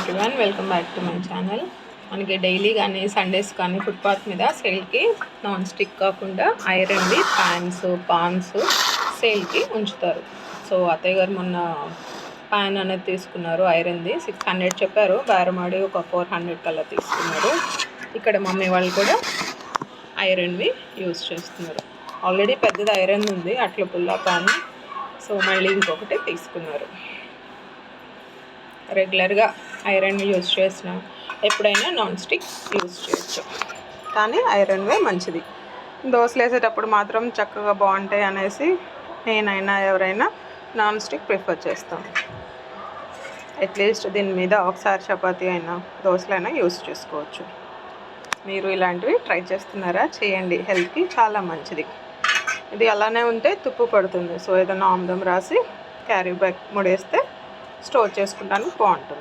Everyone, welcome back to my channel. మనకి daily కానీ Sundays కానీ ఫుట్పాత్ మీద సేల్కి నాన్ స్టిక్ కాకుండా ఐరన్వి పాన్స్ సేల్కి ఉంచుతారు. సో అత్తయ్య గారు మొన్న ప్యాన్ అనేది తీసుకున్నారు, ఐరన్ది 600 చెప్పారు, బేరమాడి ఒక 400 కల్లా తీసుకున్నారు. ఇక్కడ మమ్మీ వాళ్ళు కూడా ఐరన్వి యూజ్ చేస్తున్నారు. ఆల్రెడీ పెద్దది ఐరన్ ఉంది, అట్ల పుల్లా ప్యాన్. సో మళ్ళీ ఇంకొకటి తీసుకున్నారు. రెగ్యులర్గా ఐరన్ యూజ్ చేసిన ఎప్పుడైనా నాన్ స్టిక్ యూజ్ చేయొచ్చు, కానీ ఐరన్వే మంచిది. దోశలు వేసేటప్పుడు మాత్రం చక్కగా బాగుంటాయి అనేసి నేనైనా ఎవరైనా నాన్ స్టిక్ ప్రిఫర్ చేస్తాం. అట్లీస్ట్ దీని మీద ఒకసారి చపాతీ అయినా దోశలైనా యూజ్ చేసుకోవచ్చు. మీరు ఇలాంటివి ట్రై చేస్తున్నారా? చేయండి, హెల్త్కి చాలా మంచిది. ఇది అలానే ఉంటే తుప్పు పడుతుంది. సో ఏదైనా ఆముదం రాసి క్యారీ బ్యాగ్ ముడేస్తే స్టోర్ చేసుకుంటానికి బాగుంటుంది.